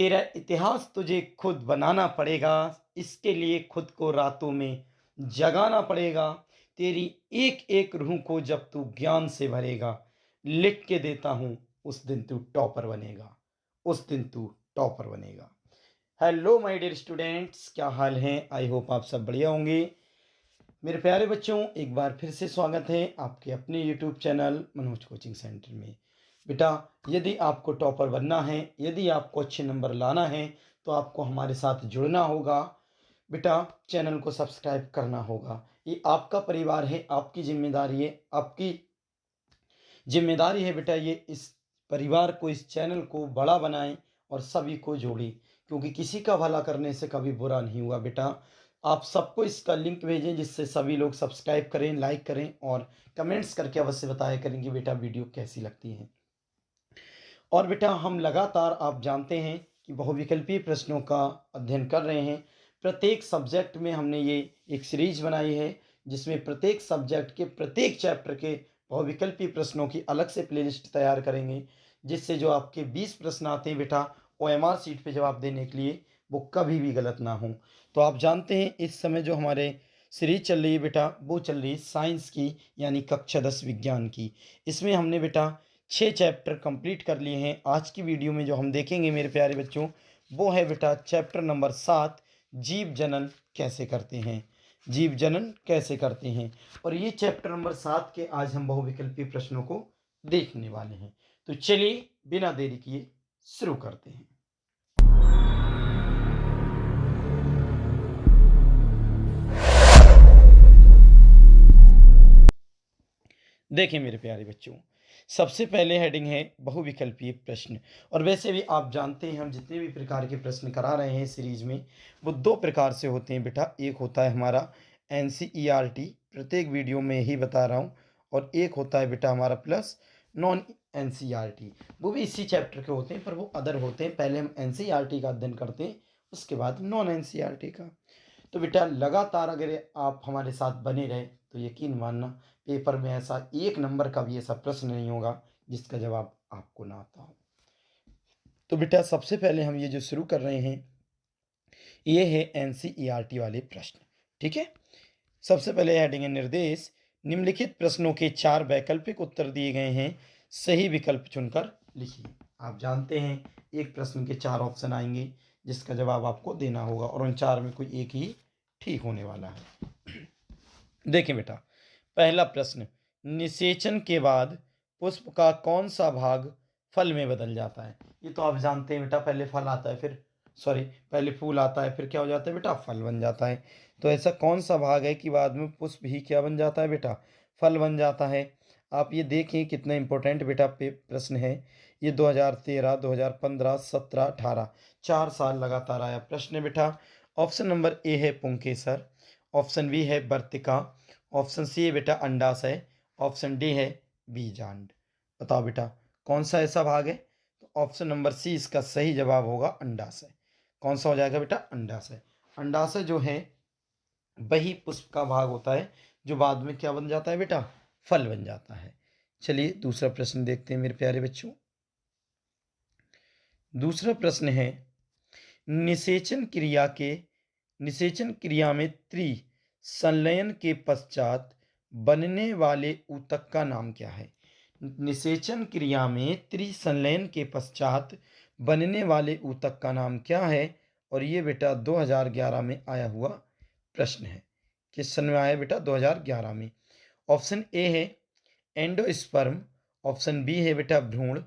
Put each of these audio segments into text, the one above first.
तेरा इतिहास तुझे खुद बनाना पड़ेगा, इसके लिए खुद को रातों में जगाना पड़ेगा। तेरी एक एक रूह को जब तू ज्ञान से भरेगा, लिख के देता हूँ, उस दिन तू टॉपर बनेगा, उस दिन तू टॉपर बनेगा। हेलो माय डियर स्टूडेंट्स, क्या हाल हैं? आई होप आप सब बढ़िया होंगे। मेरे प्यारे बच्चों, एक बार फिर से स्वागत है आपके अपने YouTube channel Manoj coaching centre में। बेटा, यदि आपको टॉपर बनना है, यदि आपको अच्छे नंबर लाना है, तो आपको हमारे साथ जुड़ना होगा। बेटा, चैनल को सब्सक्राइब करना होगा। ये आपका परिवार है, आपकी जिम्मेदारी है, आपकी जिम्मेदारी है बेटा। ये इस परिवार को, इस चैनल को बड़ा बनाएं और सभी को जोड़ें, क्योंकि किसी का भला करने से कभी बुरा नहीं हुआ। बेटा, आप सबको इसका लिंक भेजें जिससे सभी लोग सब्सक्राइब करें, लाइक करें और कमेंट्स करके अवश्य बताया करें कि बेटा वीडियो कैसी लगती है। और बेटा, हम लगातार, आप जानते हैं कि बहुविकल्पीय प्रश्नों का अध्ययन कर रहे हैं। प्रत्येक सब्जेक्ट में हमने ये एक सीरीज बनाई है जिसमें प्रत्येक सब्जेक्ट के प्रत्येक चैप्टर के बहुविकल्पीय प्रश्नों की अलग से प्लेलिस्ट तैयार करेंगे, जिससे जो आपके 20 प्रश्न आते हैं बेटा OMR सीट पे जवाब देने के लिए, वो कभी भी गलत ना हो। तो आप जानते हैं इस समय जो हमारे सीरीज चल रही है बेटा, वो चल रही है साइंस की, यानी कक्षा 10 विज्ञान की। इसमें हमने बेटा 6 चैप्टर कंप्लीट कर लिए हैं। आज की वीडियो में जो हम देखेंगे मेरे प्यारे बच्चों, वो है बेटा चैप्टर नंबर 7, जीव जनन कैसे करते हैं। जीव जनन कैसे करते हैं, और ये चैप्टर नंबर 7 के आज हम बहुविकल्पीय प्रश्नों को देखने वाले हैं। तो चलिए बिना देरी किए शुरू करते हैं। देखें मेरे प्यारे बच्चों, सबसे पहले हेडिंग है बहुविकल्पीय प्रश्न। और वैसे भी आप जानते हैं हम जितने भी प्रकार के प्रश्न करा रहे हैं सीरीज में, वो 2 प्रकार से होते हैं बेटा। एक होता है हमारा NCERT, प्रत्येक वीडियो में ही बता रहा हूँ, और एक होता है बेटा हमारा प्लस नॉन NCERT। वो भी इसी चैप्टर के होते हैं, पर वो अदर होते हैं। पहले हम NCERT का अध्ययन करते हैं, उसके बाद नॉन NCERT का। तो बेटा लगातार अगर आप हमारे साथ बने रहे तो यकीन मानना, पेपर में ऐसा एक नंबर का भी ऐसा प्रश्न नहीं होगा जिसका जवाब आपको ना आता हो। तो बेटा सबसे पहले हम ये जो शुरू कर रहे हैं, ये है NCERT वाले प्रश्न। ठीक है, सबसे पहले हेडिंग है निर्देश। निम्नलिखित प्रश्नों के 4 वैकल्पिक उत्तर दिए गए हैं, सही विकल्प चुनकर लिखिए। आप जानते हैं एक प्रश्न के 4 ऑप्शन आएंगे जिसका जवाब आपको देना होगा, और उन 4 में कोई एक ही ठीक होने वाला है। देखें बेटा, पहला प्रश्न, निषेचन के बाद पुष्प का कौन सा भाग फल में बदल जाता है? ये तो आप जानते हैं बेटा, पहले फल आता है, फिर पहले फूल आता है, फिर क्या हो जाता है बेटा, फल बन जाता है। तो ऐसा कौन सा भाग है कि बाद में पुष्प ही क्या बन जाता है बेटा, फल बन जाता है? आप ये देखें कितना इंपॉर्टेंट बेटा प्रश्न है ये। 2013, 2015, 17, 18 4 साल लगातार आया प्रश्न है बेटा। ऑप्शन नंबर ए है पुंकेसर, ऑप्शन बी है वर्तिका, ऑप्शन सी है बेटा अंडाशय, ऑप्शन डी है बीजांड। बताओ बेटा कौन सा ऐसा भाग है? तो ऑप्शन नंबर सी इसका सही जवाब होगा, अंडाशय। कौन सा हो जाएगा बेटा? अंडाशय। अंडाशय जो है वही पुष्प का भाग होता है जो बाद में क्या बन जाता है बेटा, फल बन जाता है। चलिए दूसरा प्रश्न देखते हैं मेरे प्यारे बच्चों। दूसरा प्रश्न है, निषेचन क्रिया में संलयन के पश्चात बनने वाले ऊतक का नाम क्या है? निषेचन क्रिया में संलयन के पश्चात बनने वाले ऊतक का नाम क्या है? और ये बेटा 2011 में आया हुआ प्रश्न है। किस सन में आया बेटा? 2011 में। ऑप्शन ए है एंडोस्पर्म, ऑप्शन बी है बेटा भ्रूण,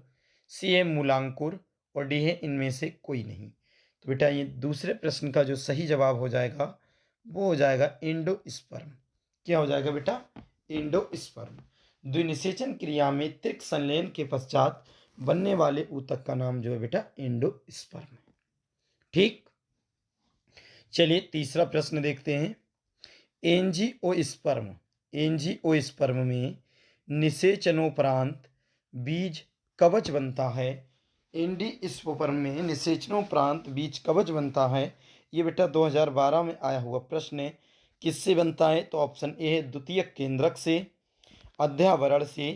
सी है मूलांकुर, और डी है इनमें से कोई नहीं। तो बेटा ये दूसरे प्रश्न का जो सही जवाब हो जाएगा वो हो जाएगा एंडोस्पर्म। क्या हो जाएगा बेटा? एंडोस्पर्म। द्विनिषेचन क्रिया में संलयन के पश्चात बनने वाले ऊतक का नाम जो है बेटा एंडोस्पर्म है। ठीक, चलिए तीसरा प्रश्न देखते हैं। एंजियोस्पर्म में निषेचनोपरांत बीज कवच बनता है। एंजियोस्पर्म में निषेचनोपरांत बीज कवच बनता है। ये बेटा 2012 में आया हुआ प्रश्न है। किससे बनता है? तो ऑप्शन ए है द्वितीयक केंद्रक से, अध्यावरण से,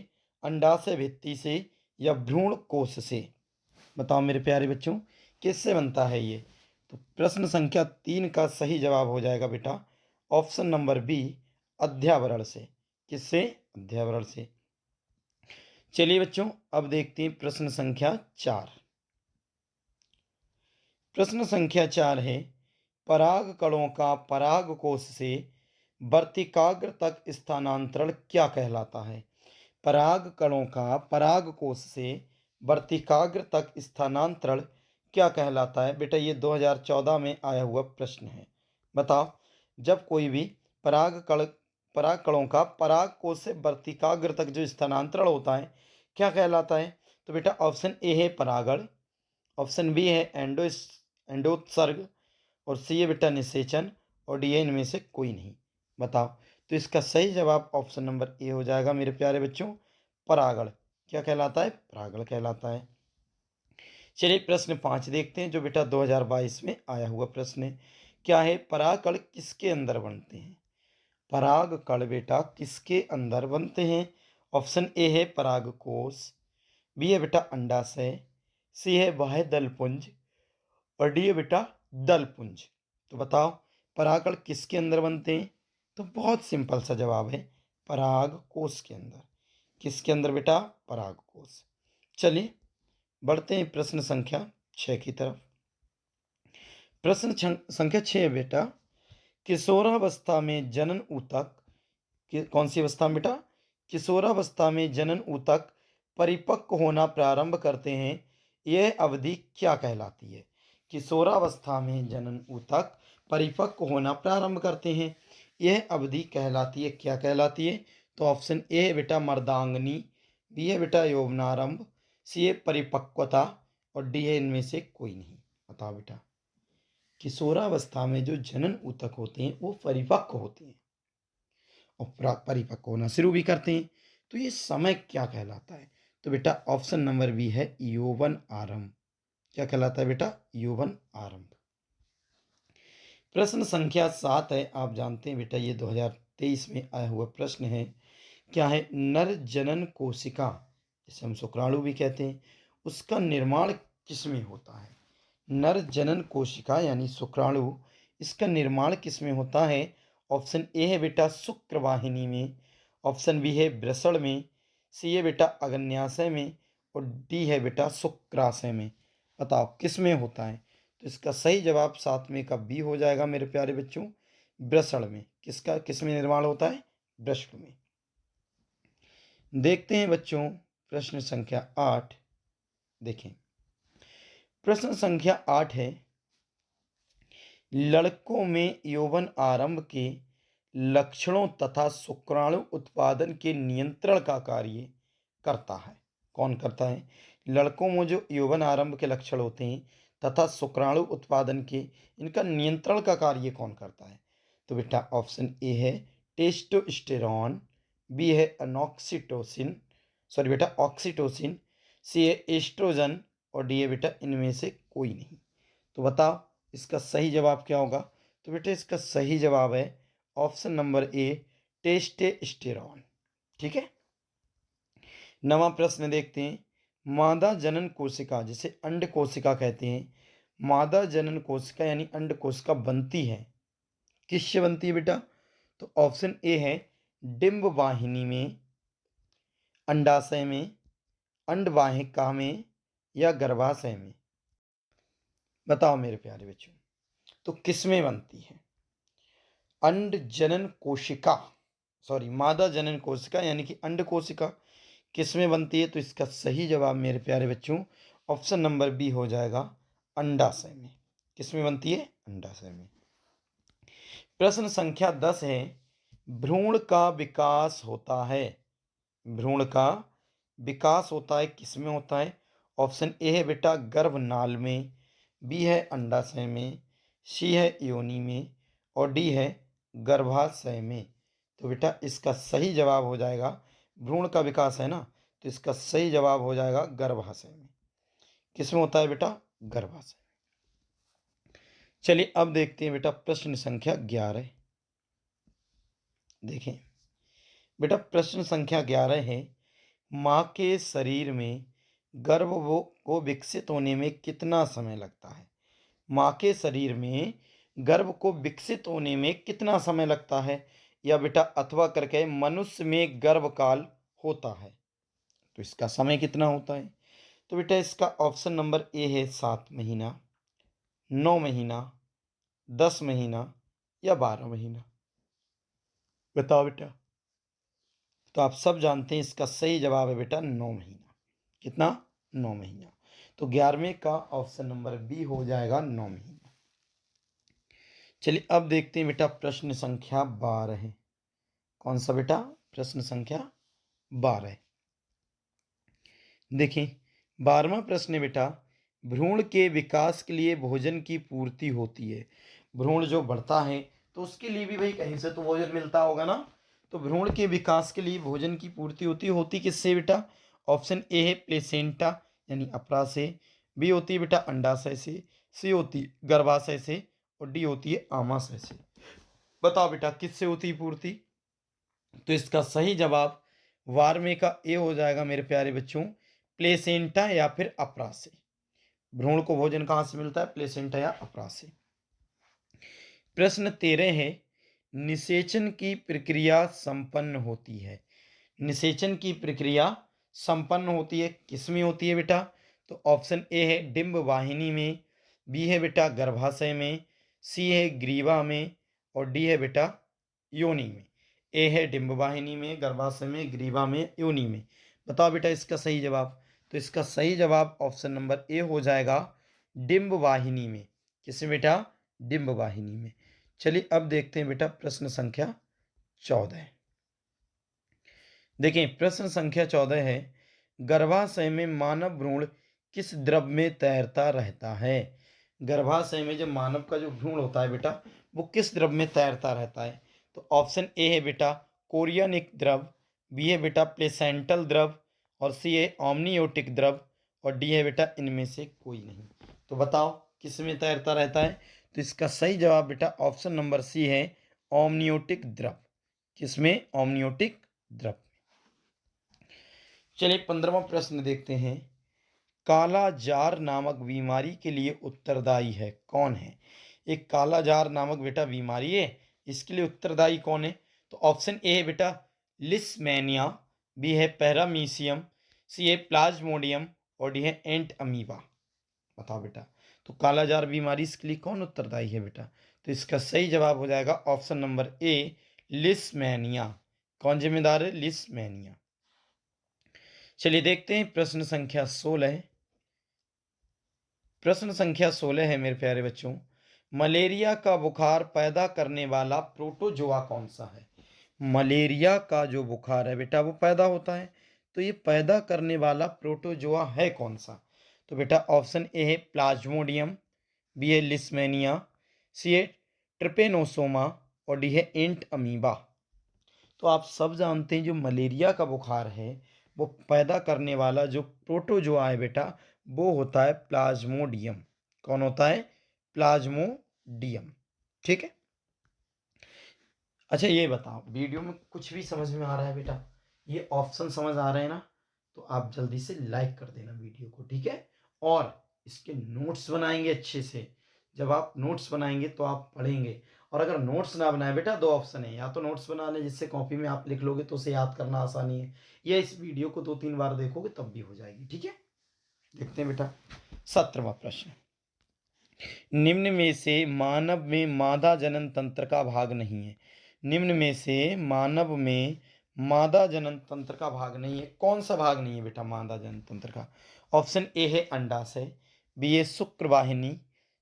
अंडाशय भित्ति से, या भ्रूण कोश से। बताओ मेरे प्यारे बच्चों किससे बनता है ये? तो प्रश्न संख्या 3 का सही जवाब हो जाएगा बेटा ऑप्शन नंबर बी, अध्यावरण से। किससे? अध्यावरण से। चलिए बच्चों, अब देखते हैं प्रश्न संख्या 4। प्रश्न संख्या 4 है, पराग कणों का पराग कोश से वर्तिकाग्र तक स्थानांतरण क्या कहलाता है? पराग कणों का पराग कोश से वर्तिकाग्र तक स्थानांतरण क्या कहलाता है? बेटा ये 2014 में आया हुआ प्रश्न है। बताओ, जब कोई भी पराग कणों का पराग कोश से वर्तिकाग्र तक जो स्थानांतरण होता है क्या कहलाता है? तो बेटा ऑप्शन ए है परागण, ऑप्शन बी है एंडोत्सर्ग, और सी है बेटा निषेचन, और डी है इनमें से कोई नहीं। बताओ, तो इसका सही जवाब ऑप्शन नंबर ए हो जाएगा मेरे प्यारे बच्चों, परागण। क्या कहलाता है? परागण कहलाता है। चलिए प्रश्न 5 देखते हैं, जो बेटा 2022 में आया हुआ प्रश्न है। क्या है? परागकण किसके अंदर बनते हैं? परागकण बेटा किसके अंदर बनते हैं? ऑप्शन ए है परागकोश, बी है बेटा अंडाशय, सी है बाह्य दलपुंज, और डी है बेटा दलपुंज। तो बताओ, परागकण किसके अंदर बनते हैं? तो बहुत सिंपल सा जवाब है, परागकोश के अंदर। किसके अंदर बेटा? परागकोश। चलिए बढ़ते हैं प्रश्न संख्या 6 की तरफ। प्रश्न संख्या 6 है बेटा, किशोरावस्था में जनन ऊतक, कौन सी अवस्था में बेटा? किशोरावस्था में जनन ऊतक परिपक्व होना प्रारंभ करते हैं, यह अवधि क्या कहलाती है? किशोरावस्था में जनन ऊतक परिपक्व होना प्रारंभ करते हैं, यह अवधि कहलाती है, क्या कहलाती है? तो ऑप्शन ए है बेटा मर्दांगनी, बी है बेटा यौवनारंभ, सी है परिपक्वता, और डी है इनमें से कोई नहीं। बताओ बेटा, किशोरावस्था में जो जनन ऊतक होते हैं वो परिपक्व होते हैं और परिपक्व होना शुरू भी करते हैं, तो ये समय क्या कहलाता है? तो बेटा ऑप्शन नंबर बी है यौवन आरंभ। क्या कहलाता है बेटा? यौवन आरंभ। प्रश्न संख्या 7 है, आप जानते हैं बेटा ये 2023 में आया हुआ प्रश्न है। क्या है? नर जनन कोशिका, जिसे हम शुक्राणु भी कहते हैं, उसका निर्माण किसमें होता है? नर जनन कोशिका यानी शुक्राणु, इसका निर्माण किसमें होता है? ऑप्शन ए है बेटा शुक्रवाहिनी में, ऑप्शन बी है वृषण में, सी है बेटा अग्न्याशय में, और डी है बेटा शुक्राशय में। बताओ किसमें होता है? तो इसका सही जवाब 7 में का बी हो जाएगा मेरे प्यारे बच्चों, वृषण में। किसका किसमें निर्माण होता है? वृषण में। देखते हैं बच्चों प्रश्न संख्या 8। देखें, प्रश्न संख्या 8 है, लड़कों में यौवन आरंभ के लक्षणों तथा शुक्राणु उत्पादन के नियंत्रण का कार्य करता है। कौन करता है? लड़कों में जो यौवन आरंभ के लक्षण होते हैं तथा शुक्राणु उत्पादन के, इनका नियंत्रण का कार्य कौन करता है? तो बेटा ऑप्शन ए है टेस्टोस्टेरॉन, बी है अनॉक्सीटोसिन, सॉरी बेटा ऑक्सीटोसिन, सी है एस्ट्रोजन, और डी है बेटा इनमें से कोई नहीं। तो बताओ इसका सही जवाब क्या होगा? तो बेटा इसका सही जवाब है ऑप्शन नंबर ए, टेस्टोस्टेरॉन। ठीक है। नवा प्रश्न देखते हैं, मादा जनन कोशिका जिसे अंड कोशिका कहते हैं, मादा जनन कोशिका यानी अंड कोशिका बनती है किससे बनती है बेटा? तो ऑप्शन ए है डिंब वाहिनी में, अंडाशय में, अंडवाहिका में, या गर्भाशय में। बताओ मेरे प्यारे बच्चों, तो किस में बनती है? अंड जनन कोशिका, सॉरी मादा जनन कोशिका यानी कि अंड कोशिका किस में बनती है? तो इसका सही जवाब मेरे प्यारे बच्चों ऑप्शन नंबर बी हो जाएगा, अंडाशय में। किस में बनती है? अंडाशय में। प्रश्न संख्या 10 है, भ्रूण का विकास होता है, भ्रूण का विकास होता है किस में होता है? ऑप्शन ए है बेटा गर्भनाल में, बी है अंडाशय में, सी है योनि में, और डी है गर्भाशय में। तो बेटा इसका सही जवाब हो जाएगा, भ्रूण का विकास है ना, तो इसका सही जवाब हो जाएगा गर्भाशय में। किस में होता है बेटा? गर्भाशय। चलिए अब देखते हैं बेटा प्रश्न संख्या 11। देखें बेटा प्रश्न संख्या 11 है, माँ के शरीर में गर्भ वो को विकसित होने में कितना समय लगता है? माँ के शरीर में गर्भ को विकसित होने में कितना समय लगता है? या बेटा अथवा करके मनुष्य में गर्भकाल होता है, तो इसका समय कितना होता है? तो बेटा इसका ऑप्शन नंबर ए है 7 महीना, 9 महीना, 10 महीना या 12 महीना। बताओ बेटा। तो आप सब जानते हैं इसका सही जवाब है बेटा 9 महीना। कितना? 9 महीना। तो 11वें का ऑप्शन नंबर बी हो जाएगा 9 महीना। चलिए अब देखते हैं बेटा प्रश्न संख्या 12। कौन सा बेटा? प्रश्न संख्या 12। देखिए 12वां प्रश्न है बेटा, भ्रूण के विकास के लिए भोजन की पूर्ति होती है। भ्रूण जो बढ़ता है तो उसके लिए भी भाई कहीं से तो भोजन मिलता होगा ना। तो भ्रूण के विकास के लिए भोजन की पूर्ति होती किससे बेटा? ऑप्शन ए है प्लेसेंटा यानी अपरा से, बी होती है बेटा अंडाशय से, सी होती है गर्भाशय से और डी होती है आमाशय से। बताओ बेटा किससे होती है पूर्ति? तो इसका सही जवाब 12वें का ए हो जाएगा मेरे प्यारे बच्चों, प्लेसेंटा या फिर अपरा से। भ्रूण को भोजन कहाँ से मिलता है? प्लेसेंटा या अपरा से। प्रश्न 13 है, निषेचन की प्रक्रिया संपन्न होती है। निषेचन की प्रक्रिया संपन्न होती है किसमें होती है बेटा? तो ऑप्शन ए है डिंब वाहिनी में, बी है बेटा गर्भाशय में, सी है ग्रीवा में और डी है बेटा योनि में। ए है डिंब वाहिनी में, गर्भाशय में, ग्रीवा में, योनि में। बताओ बेटा इसका सही जवाब। तो इसका सही जवाब ऑप्शन नंबर ए हो जाएगा डिंब वाहिनी में। किसमें बेटा? डिंब वाहिनी में। चलिए अब देखते हैं बेटा प्रश्न संख्या 14। देखिए प्रश्न संख्या 14 है, गर्भाशय में मानव भ्रूण किस द्रव में तैरता रहता है? गर्भाशय में जो मानव का जो भ्रूण होता है बेटा वो किस द्रव में तैरता रहता है? तो ऑप्शन ए है बेटा कोरियनिक द्रव, बी है बेटा प्लेसेंटल द्रव और सी है ऑमनियोटिक द्रव और डी है बेटा इनमें से कोई नहीं। तो बताओ किस में तैरता रहता है? तो इसका सही जवाब बेटा ऑप्शन नंबर सी है ऑमनियोटिक द्रव। किसमें? ऑमनियोटिक द्रव। चलिए 15वां प्रश्न देखते हैं, काला जार नामक बीमारी के लिए उत्तरदायी है कौन है? एक काला जार नामक बेटा बीमारी है, इसके लिए उत्तरदायी कौन है? तो ऑप्शन ए है बेटा लिस्मेनिया, बी है पैरामीसियम, सी है प्लाज्मोडियम और डी है एंट अमीबा। बताओ बेटा। तो काला जार बीमारी इसके लिए कौन उत्तरदायी है बेटा? तो इसका सही जवाब हो जाएगा ऑप्शन नंबर ए लिस्मेनिया। कौन जिम्मेदार है? लिस्मेनिया। चलिए देखते हैं प्रश्न संख्या 16। प्रश्न संख्या 16 है मेरे प्यारे बच्चों, मलेरिया का बुखार पैदा करने वाला प्रोटोजोआ कौन सा है? मलेरिया का जो बुखार है बेटा वो पैदा होता है, तो ये पैदा करने वाला प्रोटोजोआ है कौन सा? तो बेटा ऑप्शन ए है प्लाज्मोडियम, बी है लिस्मेनिया, सी है ट्रिपेनोसोमा और डी है एंट अमीबा। तो आप सब जानते हैं जो मलेरिया का बुखार है वो पैदा करने वाला जो प्रोटोजोआ है बेटा वो होता है प्लाज्मोडियम। कौन होता है? प्लाज्मोडियम। ठीक है। अच्छा ये बताओ वीडियो में कुछ भी समझ में आ रहा है बेटा? ये ऑप्शन समझ आ रहे हैं ना? तो आप जल्दी से लाइक कर देना वीडियो को, ठीक है। और इसके नोट्स बनाएंगे अच्छे से। जब आप नोट्स बनाएंगे तो आप पढ़ेंगे। और अगर नोट्स ना बनाए बेटा दो ऑप्शन है, या तो नोट्स बना लें जिससे कॉपी में आप लिख लोगे तो उसे याद करना आसानी है, या इस वीडियो को 2-3 बार देखोगे तब भी हो जाएगी, ठीक है। देखते हैं बेटा 17वां प्रश्न, निम्न में से मानव में मादा जनन तंत्र का भाग नहीं है। निम्न में से मानव में मादा जनन तंत्र का भाग नहीं है, कौन सा भाग नहीं है बेटा मादा जनन तंत्र का? ऑप्शन ए है अंडाशय, बी है शुक्र वाहिनी,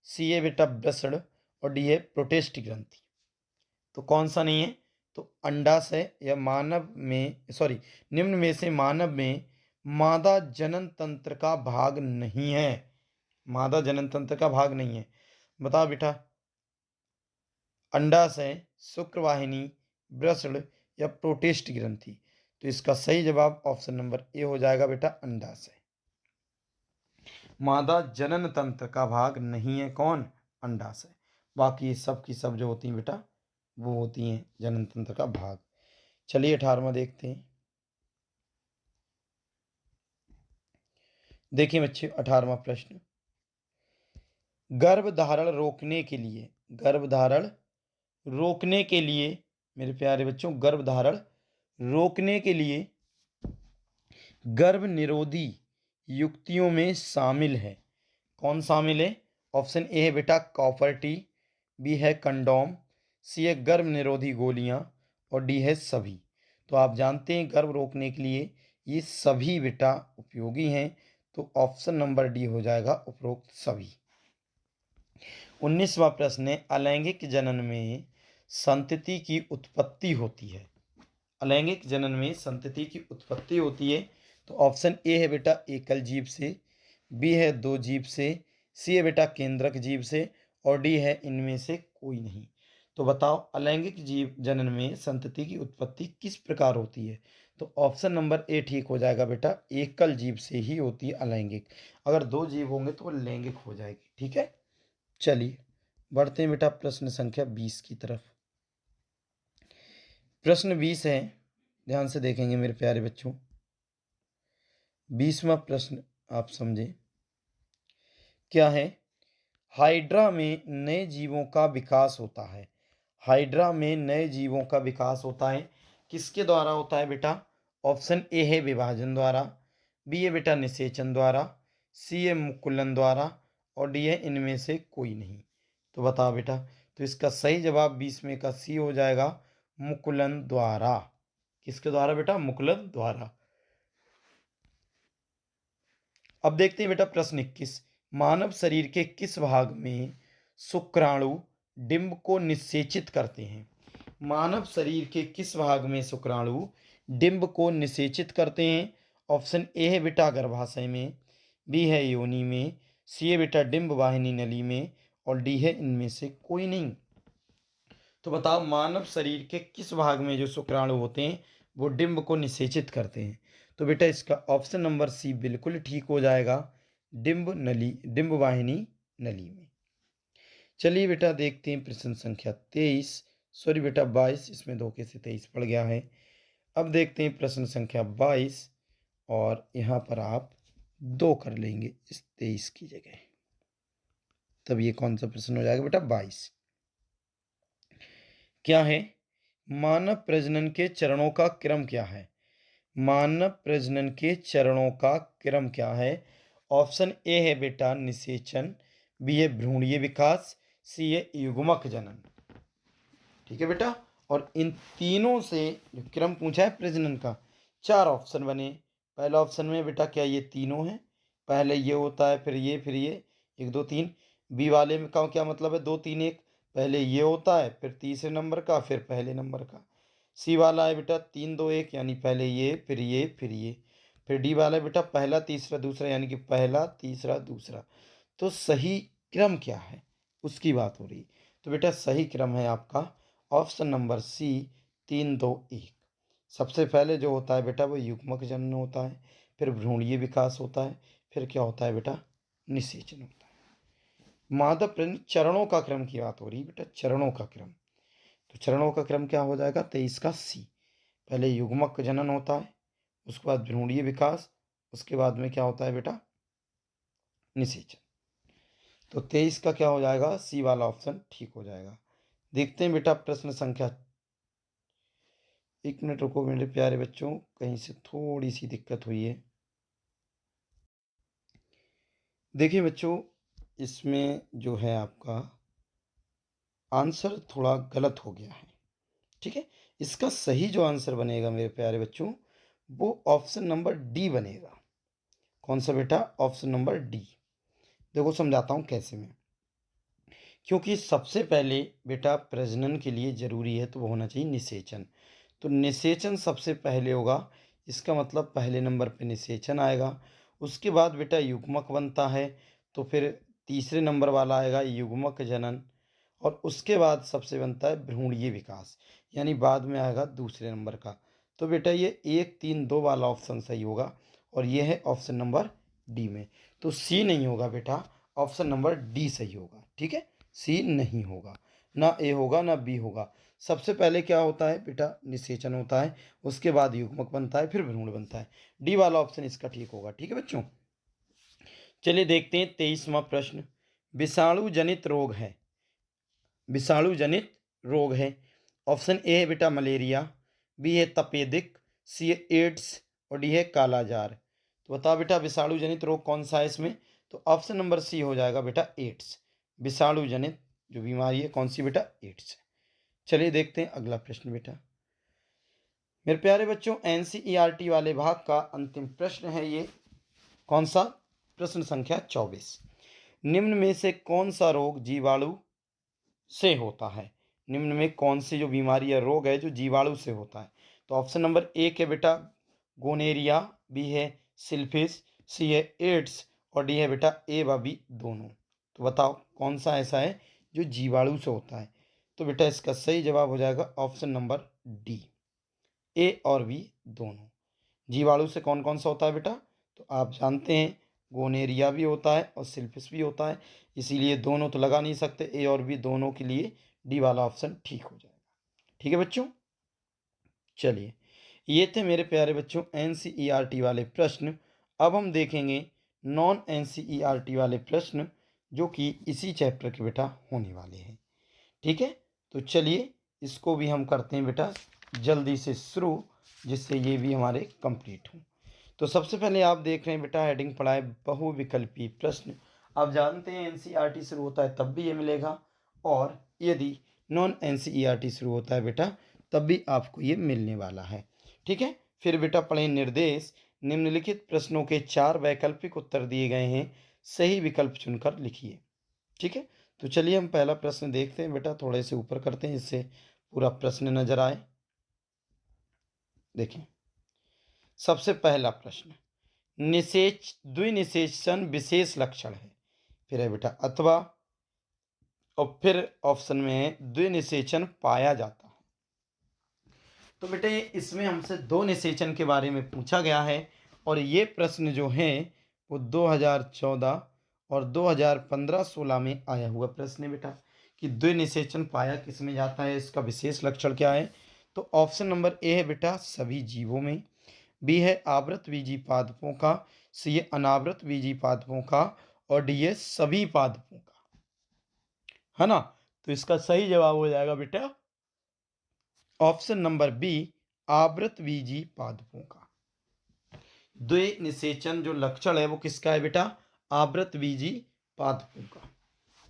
सी है बेटा वृषण और डी है प्रोटेस्ट ग्रंथि। तो कौन सा नहीं है? तो अंडाशय या मानव में सॉरी निम्न में से मानव में मादा जनन तंत्र का भाग नहीं है। मादा जनन तंत्र का भाग नहीं है। बताओ बेटा अंडाशय, शुक्रवाहिनी, वृषण या प्रोटेस्ट ग्रंथि। तो इसका सही जवाब ऑप्शन नंबर ए हो जाएगा बेटा अंडाशय। मादा जनन तंत्र का भाग नहीं है कौन? अंडाशय। बाकी सब की सब जो होती हैं बेटा वो होती हैं जनन तंत्र का भाग। चलिए 18वां देखते हैं, देखिए बच्चे 18वां प्रश्न, गर्भधारण रोकने के लिए, गर्भधारण रोकने के लिए मेरे प्यारे बच्चों, गर्भधारण रोकने के लिए गर्भ निरोधी युक्तियों में शामिल है। कौन शामिल है? ऑप्शन ए है बेटा कॉपर टी, बी है कंडोम, सी है गर्भ निरोधी गोलियां और डी है सभी। तो आप जानते हैं गर्भ रोकने के लिए ये सभी बेटा उपयोगी हैं, तो ऑप्शन नंबर डी हो जाएगा उपरोक्त सभी। 19वां प्रश्न है, अलैंगिक जनन में संतति की उत्पत्ति होती है। अलैंगिक जनन में संतति की उत्पत्ति होती है, तो ऑप्शन ए है बेटा एकल जीव से, बी है दो जीव से, सी है बेटा केंद्रक जीव से और डी है इनमें से कोई नहीं। तो बताओ अलैंगिक जीव जनन में संतति की उत्पत्ति किस प्रकार होती है? तो ऑप्शन नंबर ए ठीक हो जाएगा बेटा, एकल जीव से ही होती है अलैंगिक। अगर दो जीव होंगे तो वो लैंगिक हो जाएगी। ठीक है, चलिए बढ़ते हैं बेटा प्रश्न संख्या 20 की तरफ। प्रश्न 20 है, ध्यान से देखेंगे मेरे प्यारे बच्चों। 20वां प्रश्न आप समझें क्या है। हाइड्रा में नए जीवों का विकास होता है। हाइड्रा में नए जीवों का विकास होता है, किसके द्वारा होता है बेटा? ऑप्शन ए है विभाजन द्वारा, बी है बेटा निषेचन द्वारा, सी है मुकुलन द्वारा और डी है इनमें से कोई नहीं। तो बताओ बेटा, तो इसका सही जवाब 20 में का सी हो जाएगा, मुकुलन द्वारा। किसके द्वारा बेटा? मुकुलन द्वारा। अब देखते हैं बेटा प्रश्न 21, मानव शरीर के किस भाग में शुक्राणु डिंब को निषेचित करते हैं? मानव शरीर के किस भाग में शुक्राणु डिंब को निषेचित करते हैं? ऑप्शन ए है बेटा गर्भाशय में, बी है योनि में, सी है बेटा डिंब वाहिनी नली में और डी है इनमें से कोई नहीं। तो बताओ मानव शरीर के किस भाग में जो शुक्राणु होते हैं वो डिंब को निषेचित करते हैं? तो बेटा इसका ऑप्शन नंबर सी बिल्कुल ठीक हो जाएगा, डिंब नली, डिंब वाहिनी नली में। चलिए बेटा देखते हैं प्रश्न संख्या 23, सॉरी बेटा 22, इसमें धोखे से 23 पड़ गया है। अब देखते हैं प्रश्न संख्या 22 और यहाँ पर आप 2 कर लेंगे इस 23 की जगह, तब ये कौन सा प्रश्न हो जाएगा बेटा? 22। क्या है? मानव प्रजनन के चरणों का क्रम क्या है? मानव प्रजनन के चरणों का क्रम क्या है? ऑप्शन ए है बेटा निषेचन, बी है भ्रूणीय विकास, सी है युग्मक जनन। ठीक है बेटा, और इन तीनों से जो क्रम पूछा है प्रजनन का, 4 ऑप्शन बने। पहला ऑप्शन में बेटा क्या ये तीनों हैं, पहले ये होता है फिर ये 1 2 3। बी वाले में का क्या मतलब है 2 3 1, पहले ये होता है फिर तीसरे नंबर का फिर पहले नंबर का। सी वाला है बेटा 3 2 1, यानी पहले ये फिर ये फिर ये। फिर डी वाला है बेटा पहला तीसरा दूसरा, यानी कि पहला तीसरा दूसरा। तो सही क्रम क्या है उसकी बात हो रही। तो बेटा सही क्रम है आपका ऑप्शन नंबर सी 3 2 1। सबसे पहले जो होता है बेटा वो युग्मक जनन होता है, फिर भ्रूणीय विकास होता है, फिर क्या होता है बेटा? निषेचन होता है। मादा प्रजनन चरणों का क्रम की बात हो रही है बेटा, चरणों का क्रम। तो चरणों का क्रम क्या हो जाएगा? 23 का सी। पहले युग्मक जनन होता है, उसके बाद भ्रूणीय विकास, उसके बाद में क्या होता है बेटा? निषेचन। तो 23 का क्या हो जाएगा? सी वाला ऑप्शन ठीक हो जाएगा। देखते हैं बेटा प्रश्न संख्या, 1 मिनट रुको मेरे प्यारे बच्चों, कहीं से थोड़ी सी दिक्कत हुई है। देखिए बच्चों, इसमें जो है आपका आंसर थोड़ा गलत हो गया है। ठीक है, इसका सही जो आंसर बनेगा मेरे प्यारे बच्चों वो ऑप्शन नंबर डी बनेगा। कौन सा बेटा? Option number D. देखो समझाता हूँ कैसे मैं। क्योंकि सबसे पहले बेटा प्रजनन के लिए जरूरी है तो वो होना चाहिए निषेचन। तो निषेचन सबसे पहले होगा, इसका मतलब पहले नंबर पे निषेचन आएगा। उसके बाद बेटा युग्मक बनता है, तो फिर तीसरे नंबर वाला आएगा युग्मक जनन, और उसके बाद सबसे बनता है भ्रूणीय विकास, यानी बाद में आएगा दूसरे नंबर का। तो बेटा ये 1 3 2 वाला ऑप्शन सही होगा और ये है ऑप्शन नंबर डी में। तो सी नहीं होगा बेटा, ऑप्शन नंबर डी सही होगा। ठीक है, सी नहीं होगा, ना ए होगा ना बी होगा। सबसे पहले क्या होता है बेटा? निषेचन होता है, उसके बाद युग्मक बनता है, फिर भ्रूण बनता है। डी वाला ऑप्शन इसका ठीक होगा। ठीक है बच्चों, चलिए देखते हैं 23वां प्रश्न। विषाणु जनित रोग है, विषाणु जनित रोग है। ऑप्शन ए है बेटा मलेरिया, बी है तपेदिक, सी है एड्स और डी है कालाजार। तो बताओ बेटा विषाणु जनित रोग कौन सा है इसमें? तो ऑप्शन नंबर सी हो जाएगा बेटा एड्स। विषाणु जनित जो बीमारी है कौन सी बेटा? एड्स है। चलिए देखते हैं अगला प्रश्न बेटा। मेरे प्यारे बच्चों एनसीईआरटी वाले भाग का अंतिम प्रश्न है ये। कौन सा? प्रश्न संख्या 24। निम्न में से कौन सा रोग जीवाणु से होता है? निम्न में कौन सी जो बीमारी या रोग है जो जीवाणु से होता है? तो ऑप्शन नंबर एक है बेटा गोनेरिया, बी है सिल्फिस, सी है एड्स और डी है बेटा ए व बी दोनों। तो बताओ कौन सा ऐसा है जो जीवाणु से होता है? तो बेटा इसका सही जवाब हो जाएगा ऑप्शन नंबर डी, ए और बी दोनों। जीवाणु से कौन कौन सा होता है बेटा? तो आप जानते हैं गोनेरिया भी होता है और सिल्फिस भी होता है, इसीलिए दोनों तो लगा नहीं सकते, ए और बी दोनों के लिए डी वाला ऑप्शन ठीक हो जाएगा। ठीक है बच्चों, चलिए ये थे मेरे प्यारे बच्चों एनसीईआरटी वाले प्रश्न। अब हम देखेंगे नॉन एनसीईआरटी वाले प्रश्न जो कि इसी चैप्टर के बेटा होने वाले हैं। ठीक है, तो चलिए इसको भी हम करते हैं बेटा जल्दी से शुरू, जिससे ये भी हमारे कंप्लीट हों। तो सबसे पहले आप देख रहे हैं बेटा हेडिंग पड़ा है बहुविकल्पी प्रश्न। आप जानते हैं एनसीईआरटी शुरू होता है तब भी ये मिलेगा, और यदि नॉन एनसीईआरटी शुरू होता है बेटा तब भी आपको ये मिलने वाला है। ठीक है, फिर बेटा पढ़ें निर्देश। निम्नलिखित प्रश्नों के 4 वैकल्पिक उत्तर दिए गए हैं, सही विकल्प चुनकर लिखिए। ठीक है, तो चलिए हम पहला प्रश्न देखते हैं बेटा, थोड़े से ऊपर करते हैं जिससे पूरा प्रश्न नजर आए। देखें सबसे पहला प्रश्न, द्विनिषेचन विशेष लक्षण है। फिर है बेटा अथवा, और फिर ऑप्शन में है द्विनिषेचन पाया जाता है। तो बेटा ये इसमें हमसे दो निषेचन के बारे में पूछा गया है, और ये प्रश्न जो है वो 2014 और 2015-16 में आया हुआ प्रश्न है बेटा, कि द्विनिषेचन पाया किस में जाता है, इसका विशेष लक्षण क्या है। तो ऑप्शन नंबर ए है बेटा सभी जीवों में, बी है आवृत बीजी पादपों का, सी है अनावृत बीजी पादपों का और डी है सभी पादपों का। है ना? तो इसका सही जवाब हो जाएगा बेटा ऑप्शन नंबर बी, आवृत बीजी पादपों का। द्विनिषेचन जो लक्षण है वो किसका है बेटा? आवृत बीजी पादपों का।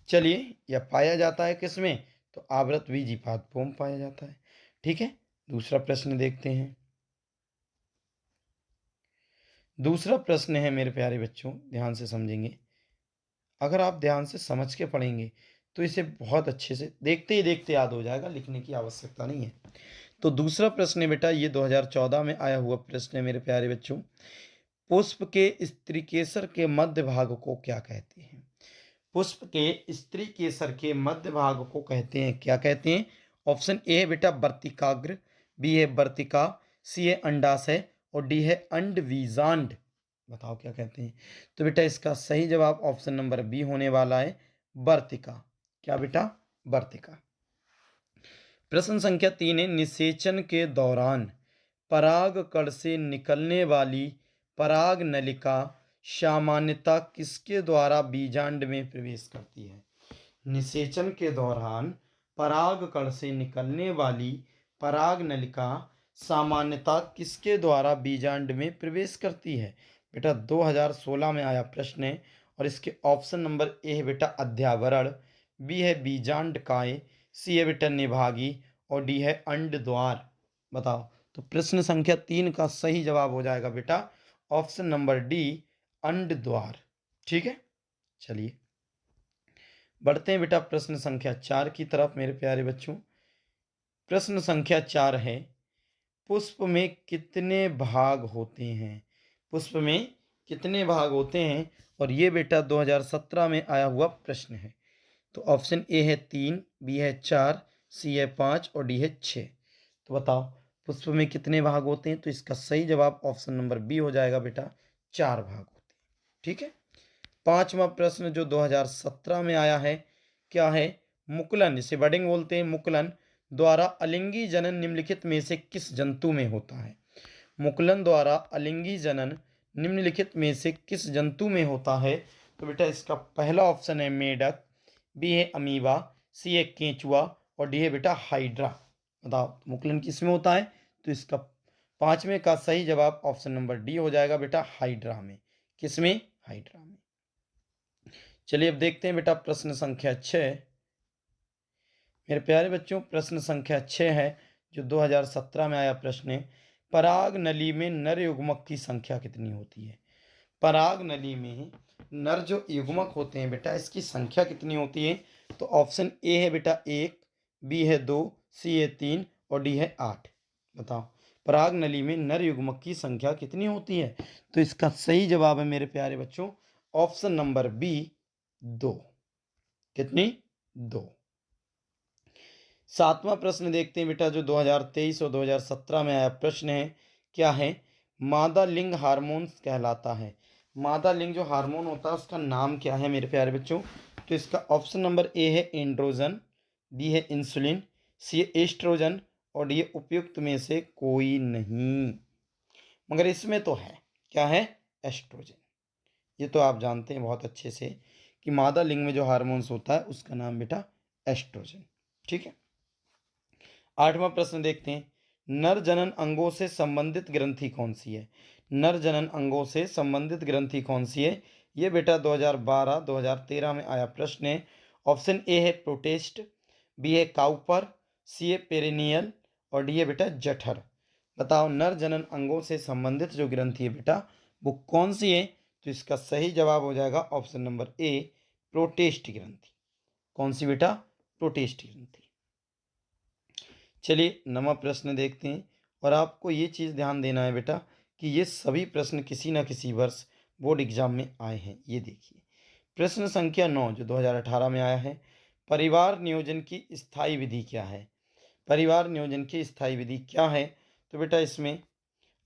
चलिए यह पाया जाता है किसमें? तो आवृत बीजी पादपों में पाया जाता है। ठीक है, दूसरा प्रश्न देखते हैं। दूसरा प्रश्न है मेरे प्यारे बच्चों, ध्यान से समझेंगे। अगर आप ध्यान से समझ के पढ़ेंगे तो इसे बहुत अच्छे से देखते ही देखते याद हो जाएगा, लिखने की आवश्यकता नहीं है। तो दूसरा प्रश्न है बेटा, ये 2014 में आया हुआ प्रश्न है मेरे प्यारे बच्चों। पुष्प के स्त्रीकेसर के मध्य भाग को क्या कहते हैं? पुष्प के स्त्रीकेसर के मध्य भाग को कहते हैं, क्या कहते हैं? ऑप्शन ए है बेटा वर्तिकाग्र, बी है वर्तिका, सी है अंडाशय और डी है अंडवीजांड। बताओ क्या कहते हैं? तो बेटा इसका सही जवाब ऑप्शन नंबर बी होने वाला है वर्तिका। क्या बेटा? वर्तिका। प्रश्न संख्या 3 है निषेचन के दौरान पराग कण से निकलने वाली पराग नलिका सामान्यतः किसके द्वारा बीजांड में प्रवेश करती है? निषेचन के दौरान पराग कण से निकलने वाली पराग नलिका सामान्यतः किसके द्वारा बीजांड में प्रवेश करती है? बेटा 2016 में आया प्रश्न है, और इसके ऑप्शन नंबर ए है बेटा अध्यावरण, बी है बीजांड काय, सी है बेटा निभागी और डी है अंड द्वार। बताओ, तो प्रश्न संख्या 3 का सही जवाब हो जाएगा बेटा ऑप्शन नंबर डी, अंड द्वार। ठीक है, चलिए बढ़ते हैं बेटा प्रश्न संख्या 4 की तरफ मेरे प्यारे बच्चों। प्रश्न संख्या 4 है पुष्प में कितने भाग होते हैं? पुष्प में कितने भाग होते हैं? और ये बेटा 2017 में आया हुआ प्रश्न है। तो ऑप्शन ए है 3, बी है 4, सी है 5 और डी है 6। तो बताओ पुष्प में कितने भाग होते हैं? तो इसका सही जवाब ऑप्शन नंबर बी हो जाएगा बेटा 4 भाग होते हैं। ठीक है, पांचवा प्रश्न जो 2017 में आया है, क्या है? मुकुलन, जिसे बडिंग बोलते हैं, मुकुलन द्वारा अलिंगी जनन निम्नलिखित में से किस जंतु में होता है? मुकुलन द्वारा अलिंगी जनन निम्नलिखित में से किस जंतु में होता है? तो बेटा इसका पहला ऑप्शन है मेढक, बी है अमीबा, सी है केंचुआ और डी है बेटा हाइड्रा। बताओ मुकुलन किस में होता है? तो इसका पांचवें का सही जवाब ऑप्शन नंबर डी हो जाएगा बेटा, हाइड्रा में। किस में? हाइड्रा में। चलिए अब देखते हैं बेटा प्रश्न संख्या 6। मेरे प्यारे बच्चों, प्रश्न संख्या 6 है जो 2017 में आया प्रश्न है। पराग नली में नर युग्मक की संख्या कितनी होती है? पराग नली में नर जो युग्मक होते हैं बेटा, इसकी संख्या कितनी होती है? तो ऑप्शन ए है बेटा 1, बी है 2, सी है 3 और डी है 8। बताओ पराग नली में नर युग्मक की संख्या कितनी होती है? तो इसका सही जवाब है मेरे प्यारे बच्चों ऑप्शन नंबर बी, 2। कितनी? 2। सातवां प्रश्न देखते हैं बेटा जो 2023 और 2017 में आया प्रश्न है। क्या है? मादा लिंग हार्मोन कहलाता है। मादा लिंग जो हार्मोन होता है उसका नाम क्या है मेरे प्यारे बच्चों? तो इसका ऑप्शन नंबर ए है एंड्रोजन, बी है इंसुलिन, सी है एस्ट्रोजन और डी है उपयुक्त में से कोई नहीं। मगर इसमें तो है, क्या है? एस्ट्रोजन। ये तो आप जानते हैं बहुत अच्छे से कि मादा लिंग में जो हार्मोन्स होता है उसका नाम बेटा एस्ट्रोजन। ठीक है। आठवां प्रश्न देखते हैं। नर जनन अंगों से संबंधित ग्रंथि कौन सी है? नर जनन अंगों से संबंधित ग्रंथि कौन सी है? ये बेटा 2012-2013 में आया प्रश्न है। ऑप्शन ए है प्रोटेस्ट, बी है काउपर, सी है पेरिनियल और डी है बेटा जठर। बताओ नर जनन अंगों से संबंधित जो ग्रंथि है बेटा वो कौन सी है? तो इसका सही जवाब हो जाएगा ऑप्शन नंबर ए, प्रोटेस्ट ग्रंथि। कौन सी बेटा? प्रोटेस्ट ग्रंथि। चलिए नवा प्रश्न देखते हैं। और आपको ये चीज़ ध्यान देना है बेटा कि ये सभी प्रश्न किसी न किसी वर्ष बोर्ड एग्जाम में आए हैं। ये देखिए प्रश्न संख्या 9 जो 2018 में आया है। परिवार नियोजन की स्थायी विधि क्या है? परिवार नियोजन की स्थायी विधि क्या है? तो बेटा इसमें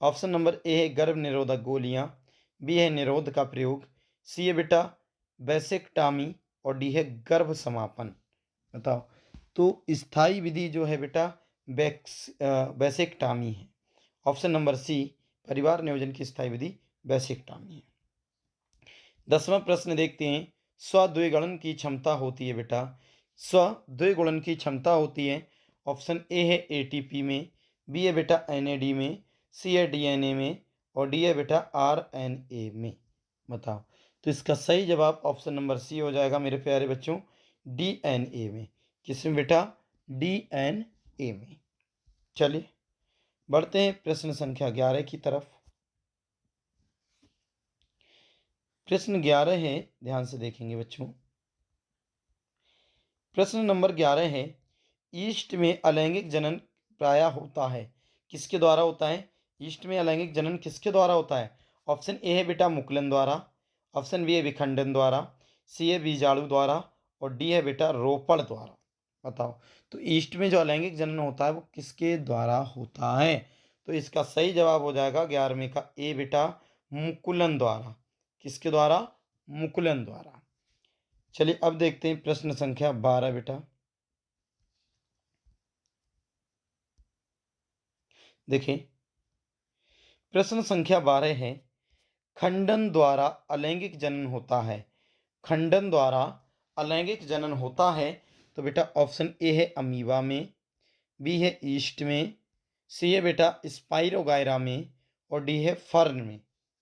ऑप्शन नंबर ए है गर्भ निरोधक गोलियां, बी है निरोध का प्रयोग, सी है बेटा वैसेक्टामी और डी है गर्भ समापन। बताओ तो स्थायी विधि जो है बेटा वैसेक्टामी है। ऑप्शन नंबर सी, परिवार नियोजन की स्थायी विधि वैसेक्टामी है। 10वां प्रश्न देखते हैं। स्वद्विगुणन की क्षमता होती है बेटा, स्वद्विगुणन की क्षमता होती है। ऑप्शन ए है एटीपी में, बी है बेटा एनएडी में, सी है डीएनए में और डी है बेटा आरएनए में। बताओ तो इसका सही जवाब ऑप्शन नंबर सी हो जाएगा मेरे प्यारे बच्चों, डीएनए में। किसमें बेटा? डीएनए में। चलिए बढ़ते हैं प्रश्न संख्या 11 की तरफ। प्रश्न 11 है, ध्यान से देखेंगे बच्चों। प्रश्न नंबर 11 है। ईस्ट में अलैंगिक जनन प्रायः होता है, किसके द्वारा होता है? ईस्ट में अलैंगिक जनन किसके द्वारा होता है? ऑप्शन ए है बेटा मुकुलन द्वारा, ऑप्शन बी है विखंडन द्वारा, सी है बीजाणु द्वारा और डी है बेटा रोपण द्वारा। बताओ तो ईस्ट में जो अलैंगिक जनन होता है वो किसके द्वारा होता है? तो इसका सही जवाब हो जाएगा 11वें का ए बेटा, मुकुलन द्वारा। किसके द्वारा? मुकुलन द्वारा। चलिए अब देखते हैं प्रश्न संख्या 12 बेटा। देखें प्रश्न संख्या 12 है। खंडन द्वारा अलैंगिक जनन होता है, खंडन द्वारा अलैंगिक जनन होता है। तो बेटा ऑप्शन ए है अमीबा में, बी है ईस्ट में, सी है बेटा स्पाइरोगायरा में और डी है फर्न में।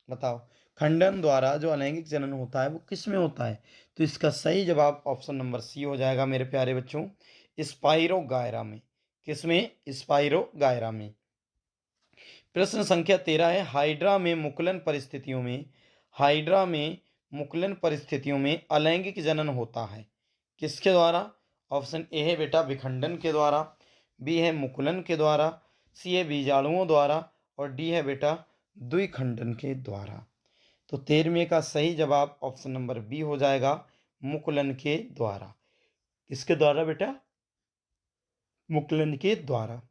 बताओ खंडन द्वारा जो अलैंगिक जनन होता है वो किस में होता है? तो इसका सही जवाब ऑप्शन नंबर सी हो जाएगा मेरे प्यारे बच्चों, स्पाइरोगायरा में। किस में? स्पाइरोगायरा में। प्रश्न संख्या 13 है। हाइड्रा में मुकुलन परिस्थितियों में, हाइड्रा में मुकुलन परिस्थितियों में अलैंगिक जनन होता है, किसके द्वारा? ऑप्शन ए है बेटा विखंडन के द्वारा, बी है मुकुलन के द्वारा, सी है बीजाणुओं द्वारा और डी है बेटा द्विखंडन के द्वारा। तो 13वें का सही जवाब ऑप्शन नंबर बी हो जाएगा, मुकुलन के द्वारा। किसके द्वारा बेटा? मुकुलन के द्वारा।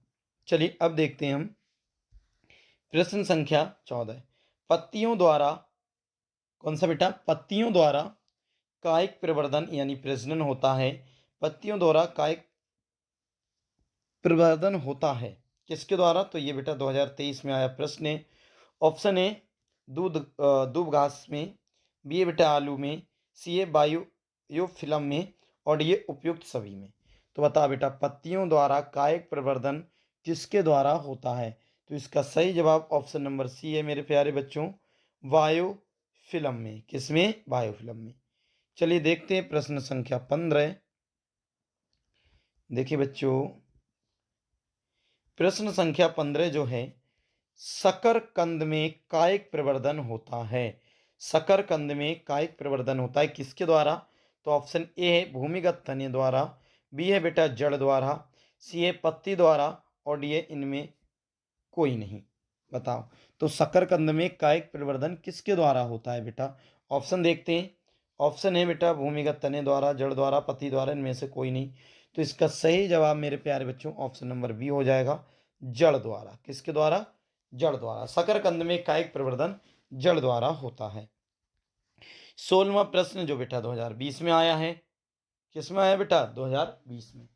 चलिए अब देखते हैं हम प्रश्न संख्या 14। पत्तियों द्वारा, कौन सा बेटा? पत्तियों द्वारा कायिक प्रवर्धन यानी प्रजनन होता है, पत्तियों द्वारा कायिक प्रवर्धन होता है, किसके द्वारा? तो ये बेटा 2023 में आया प्रश्न है। ऑप्शन ए दूध दूब घास में, बी है बेटा आलू में, सी ए बायोफिल्म में और डी उपयुक्त सभी में। तो बता बेटा, पत्तियों द्वारा कायिक प्रवर्धन किसके द्वारा होता है? तो इसका सही जवाब ऑप्शन नंबर सी है मेरे प्यारे बच्चों, बायोफिल्म में। किसमें? बायोफिल्म में। चलिए देखते हैं प्रश्न संख्या 15। देखिए बच्चों, प्रश्न संख्या 15 जो है, शकरकंद में कायिक प्रवर्धन होता है। शकरकंद में कायिक प्रवर्धन होता है किसके द्वारा? तो ऑप्शन ए है भूमिगत तने द्वारा, बी है बेटा जड़ द्वारा, सी है पत्ती द्वारा और डी है इनमें कोई नहीं। बताओ, तो शकरकंद में कायिक प्रवर्धन किसके द्वारा होता है बेटा? ऑप्शन देखते हैं। ऑप्शन है बेटा भूमिगत तने द्वारा, जड़ द्वारा, पत्ती द्वारा, इनमें से कोई नहीं। तो इसका सही जवाब मेरे प्यारे बच्चों ऑप्शन नंबर बी हो जाएगा, जड़ द्वारा। किसके द्वारा? जड़ द्वारा। शकरकंद में कायिक प्रवर्धन जड़ द्वारा होता है। 16वां प्रश्न जो बेटा 2020 में आया है, किसमें आया बेटा? 2020 में।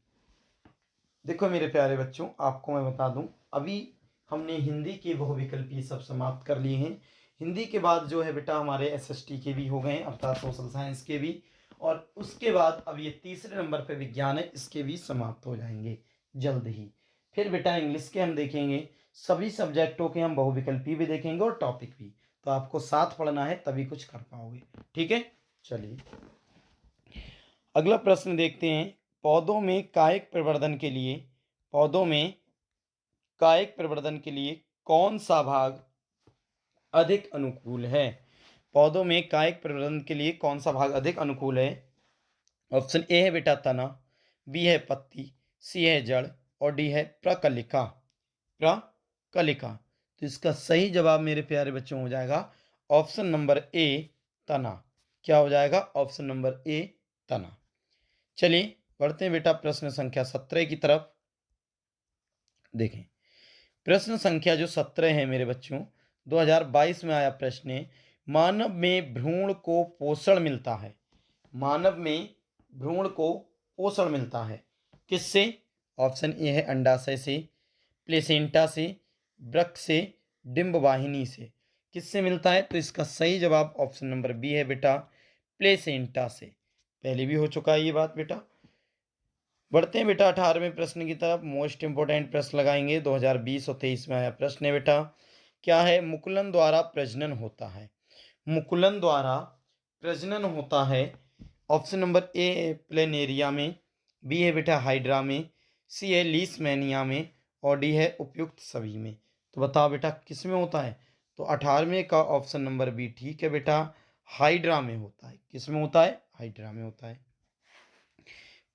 देखो मेरे प्यारे बच्चों, आपको मैं बता दूं, अभी हमने हिंदी के बहुविकल्पीय सब समाप्त कर लिए हैं। हिंदी के बाद जो है बेटा हमारे एसएसटी के भी हो गए हैं, अर्थात सोशल साइंस के भी। और उसके बाद अब ये तीसरे नंबर पे विज्ञान है, इसके भी समाप्त हो जाएंगे जल्द ही। फिर बेटा इंग्लिश के हम देखेंगे, सभी सब्जेक्टों के हम बहुविकल्पीय भी देखेंगे और टॉपिक भी। तो आपको साथ पढ़ना है तभी कुछ कर पाओगे, ठीक है। चलिए अगला प्रश्न देखते हैं। पौधों में कायिक प्रवर्धन के लिए, पौधों में कायिक प्रवर्धन के लिए कौन सा भाग अधिक अनुकूल है? पौधों में कायिक प्रवर्धन के लिए कौन सा भाग अधिक अनुकूल है? ऑप्शन ए है बेटा तना, बी है पत्ती, सी है जड़ और डी है प्रकलिका। प्रकलिका। तो इसका सही जवाब मेरे प्यारे बच्चों हो जाएगा ऑप्शन नंबर ए, तना। क्या हो जाएगा? ऑप्शन नंबर ए, तना। चलिए बढ़ते हैं बेटा प्रश्न संख्या 17 की तरफ। देखें, प्रश्न संख्या जो 17 है मेरे बच्चों, 2022 में आया प्रश्न है, मानव में भ्रूण को पोषण मिलता है। मानव में भ्रूण को पोषण मिलता है किससे? ऑप्शन ए है अंडाशय से, प्लेसेंटा से, वृक्क से, डिंब वाहिनी से। किससे मिलता है? तो इसका सही जवाब ऑप्शन नंबर बी है बेटा, प्लेसेंटा से। पहले भी हो चुका है ये बात बेटा। बढ़ते हैं बेटा 18वें प्रश्न की तरफ। मोस्ट इंपोर्टेंट प्रश्न लगाएंगे, 2020 और 23 में आया प्रश्न है बेटा, क्या है? मुकुलन द्वारा प्रजनन होता है। मुकुलन द्वारा प्रजनन होता है। ऑप्शन नंबर ए प्लेनेरिया में, बी है बेटा हाइड्रा में, सी है लीसमैनिया में और डी है उपयुक्त सभी में। तो बताओ बेटा किस में होता है? तो 18वें का ऑप्शन नंबर बी ठीक है बेटा, हाइड्रा में होता है। किस में होता है? हाइड्रा में होता है।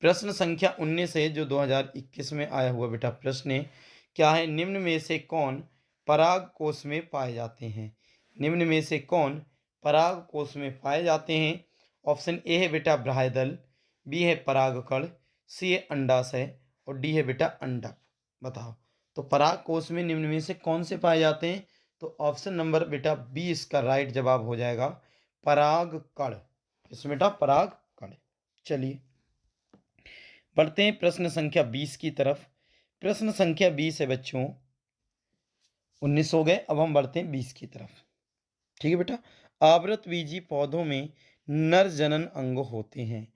प्रश्न संख्या 19 है जो 2021 में आया हुआ बेटा प्रश्न है, क्या है? निम्न में से कौन पराग कोष में पाए जाते हैं? निम्न में से कौन पराग कोष में पाए जाते हैं? ऑप्शन ए है बेटा ब्राह्यदल, बी है परागकण, सी है अंडाशय और डी है बेटा अंडक। बताओ, तो पराग कोष में निम्न में से कौन से पाए जाते हैं? तो ऑप्शन नंबर बेटा बी इसका राइट जवाब हो जाएगा, परागकण। किस बेटा? परागकण। चलिए बढ़ते हैं प्रश्न संख्या 20 की तरफ। प्रश्न संख्या 20 है बच्चों, 19 हो गए, अब हम बढ़ते हैं 20 की तरफ। ठीक है बेटा। आवृतबीजी पौधों में नर जनन अंग होते हैं।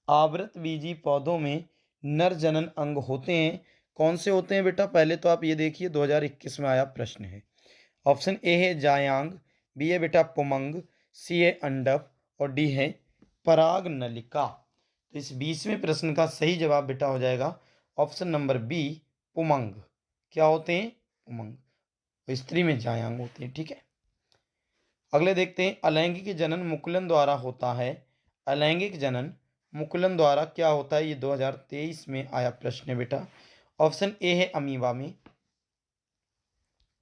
आवृतबीजी पौधों में नर जनन अंग होते हैं। कौन से होते हैं बेटा? पहले तो आप ये देखिए 2021 में आया प्रश्न है। ऑप्शन ए है जायांग, बी है बेटा पुमंग, सी है अंडप और डी है पराग नलिका। तो इस 20वें प्रश्न का सही जवाब बेटा हो जाएगा ऑप्शन नंबर बी, पुमंग। क्या होते हैं? पुमंग। तो स्त्री में जायांग होते हैं, ठीक है। अगले देखते हैं, अलैंगिक जनन मुकुलन द्वारा होता है। अलैंगिक जनन मुकुलन द्वारा क्या होता है? ये 2023 में आया प्रश्न है बेटा। ऑप्शन ए है अमीबा में,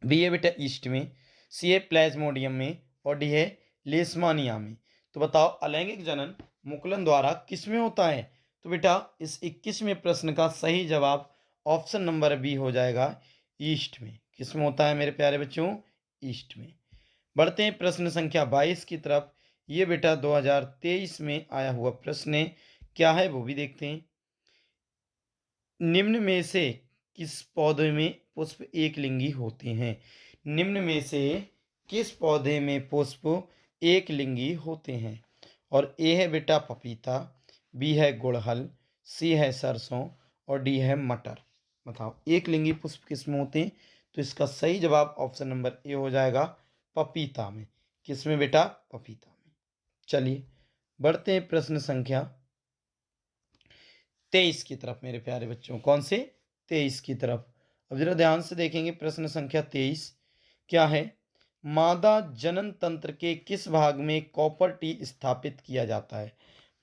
बी है बेटा ईस्ट में, सी है प्लाज्मोडियम में और डी है लेशमानिया में। तो बताओ अलैंगिक जनन मुकुलन द्वारा किस में होता है? तो बेटा इस 21वें प्रश्न का सही जवाब ऑप्शन नंबर बी हो जाएगा, ईस्ट में। किस में होता है मेरे प्यारे बच्चों? ईस्ट में। बढ़ते हैं प्रश्न संख्या 22 की तरफ। ये बेटा 2023 में आया हुआ प्रश्न है, क्या है वो भी देखते हैं। निम्न में से किस पौधे में पुष्प एक लिंगी होते हैं? निम्न में से किस पौधे में पुष्प एक लिंगी होते हैं? और ए है बेटा पपीता, बी है गुड़हल, सी है सरसों और डी है मटर। बताओ एक लिंगी पुष्प किस में होते हैं? तो इसका सही जवाब ऑप्शन नंबर ए हो जाएगा, पपीता में। किस में बेटा? पपीता में। चलिए बढ़ते हैं प्रश्न संख्या 23 की तरफ मेरे प्यारे बच्चों। कौन से? 23 की तरफ। अब जरा ध्यान से देखेंगे प्रश्न संख्या 23 क्या है। मादा जनन तंत्र के किस भाग में कॉपर टी स्थापित किया जाता है?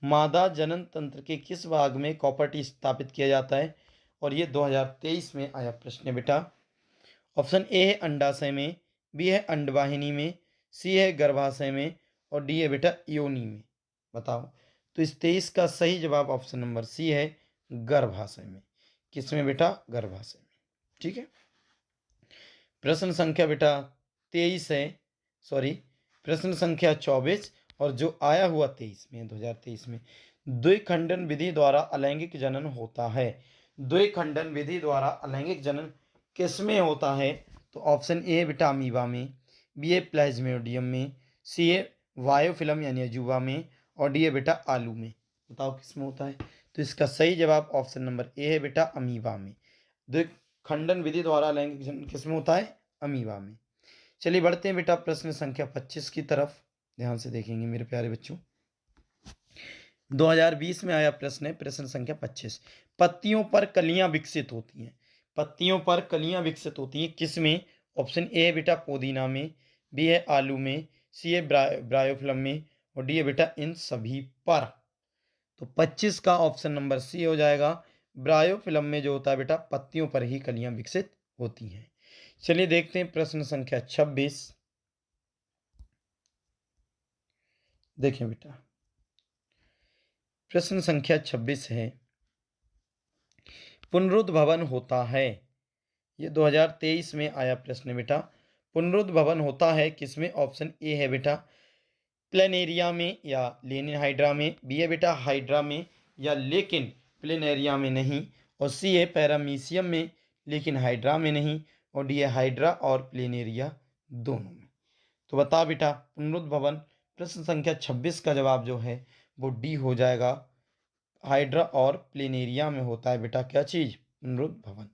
मादा जनन तंत्र के किस भाग में कॉपर टी स्थापित किया जाता है? और ये 2023 में आया प्रश्न है बेटा। ऑप्शन ए है अंडाशय में, बी है अंडवाहिनी में, सी है गर्भाशय में और डी है बेटा योनि में। बताओ। तो इस 23 का सही जवाब ऑप्शन नंबर सी है, गर्भाशय में। किसमें बेटा? गर्भाशय में। ठीक है। प्रश्न संख्या बेटा 23 है, सॉरी प्रश्न संख्या 24 और जो आया हुआ 23 में, 2023 में। द्विखंडन विधि द्वारा अलैंगिक जनन होता है। द्विखंडन विधि द्वारा अलैंगिक जनन किसमें होता है? तो ऑप्शन ए बेटा अमीबा में, बी ए प्लाज्मोडियम में, सी ए वायोफिलम यानी अजूबा में और डी ए बेटा आलू में। बताओ किसमें होता है? तो इसका सही जवाब ऑप्शन नंबर ए है बेटा अमीबा में। द्विखंडन विधि द्वारा लैंगिक जनन किसमें होता है? अमीबा में। चलिए बढ़ते हैं बेटा प्रश्न संख्या 25 की तरफ। ध्यान से देखेंगे मेरे प्यारे बच्चों। 2020 में आया प्रश्न है, प्रश्न संख्या 25। पत्तियों पर कलियां विकसित होती हैं। पत्तियों पर कलियां विकसित होती हैं किसमें? ऑप्शन ए है बेटा पुदीना में, बी है आलू में, सी है ब्रायोफिलम में और डी है बेटा इन सभी पर। तो 25 का ऑप्शन नंबर सी हो जाएगा। ब्रायोफिलम में जो होता है बेटा, पत्तियों पर ही कलियां विकसित होती हैं। चलिए देखते हैं प्रश्न संख्या 26। देखें बेटा, प्रश्न संख्या 26 है, पुनरुद्भवन होता है। ये 2023 में आया प्रश्न है बेटा। पुनरुद्भवन होता है किसमें? ऑप्शन ए है बेटा प्लेनेरिया में या लेनिन हाइड्रा में, बी है बेटा हाइड्रा में या लेकिन प्लेनेरिया में नहीं और सी है पैरामीशियम में लेकिन हाइड्रा में नहीं और डी है हाइड्रा और प्लेनेरिया दोनों में। तो बता बेटा पुनरुद्भवन प्रश्न संख्या 26 का जवाब जो है वो डी हो जाएगा। हाइड्रा और प्लेनेरिया में होता है बेटा क्या चीज? पुनरुद्भवन।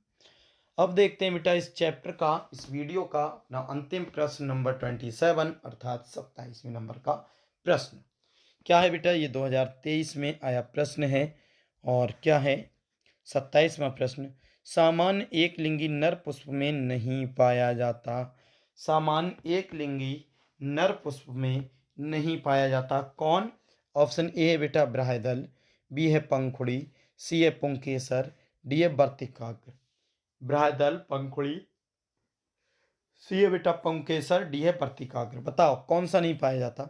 अब देखते हैं बेटा इस चैप्टर का, इस वीडियो का अपना अंतिम प्रश्न नंबर 27 अर्थात 27वें नंबर का प्रश्न क्या है बेटा। ये 2023 में आया प्रश्न है और क्या है 27वां प्रश्न। सामान्य एक लिंगी नर पुष्प में नहीं पाया जाता। सामान्य एक लिंगी नर पुष्प में नहीं पाया जाता। कौन? ऑप्शन ए है बेटा ब्राह्यदल, बी है पंखुड़ी, सी है पुंकेसर, डी है वर्तिकाग्र। ब्राह्यदल, पंखुड़ी, सी है बेटा पुंकेसर, डी है वर्तिकाग्र। बताओ कौन सा नहीं पाया जाता?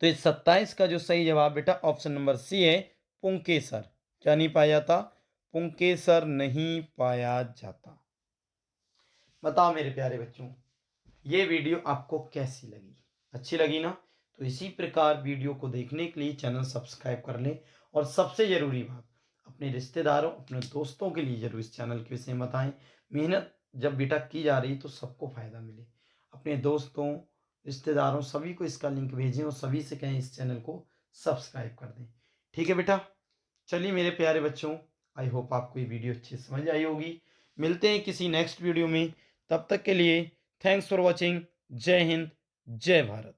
तो इस 27 का जो सही जवाब बेटा ऑप्शन नंबर सी है, पुंकेसर। क्या नहीं पाया जाता? पुंकेसर नहीं पाया जाता। बताओ मेरे प्यारे बच्चों, ये वीडियो आपको कैसी लगी? अच्छी लगी ना? तो इसी प्रकार वीडियो को देखने के लिए चैनल सब्सक्राइब कर लें और सबसे ज़रूरी बात, अपने रिश्तेदारों अपने दोस्तों के लिए जरूर इस चैनल के विषय में बताएं। मेहनत जब बेटा की जा रही है तो सबको फ़ायदा मिले। अपने दोस्तों रिश्तेदारों सभी को इसका लिंक भेजें और सभी से कहें इस चैनल को सब्सक्राइब कर दें। ठीक है बेटा। चलिए मेरे प्यारे बच्चों, आई होप आपको ये वीडियो अच्छी समझ आई होगी। मिलते हैं किसी नेक्स्ट वीडियो में, तब तक के लिए थैंक्स फॉर वॉचिंग। जय हिंद, जय भारत।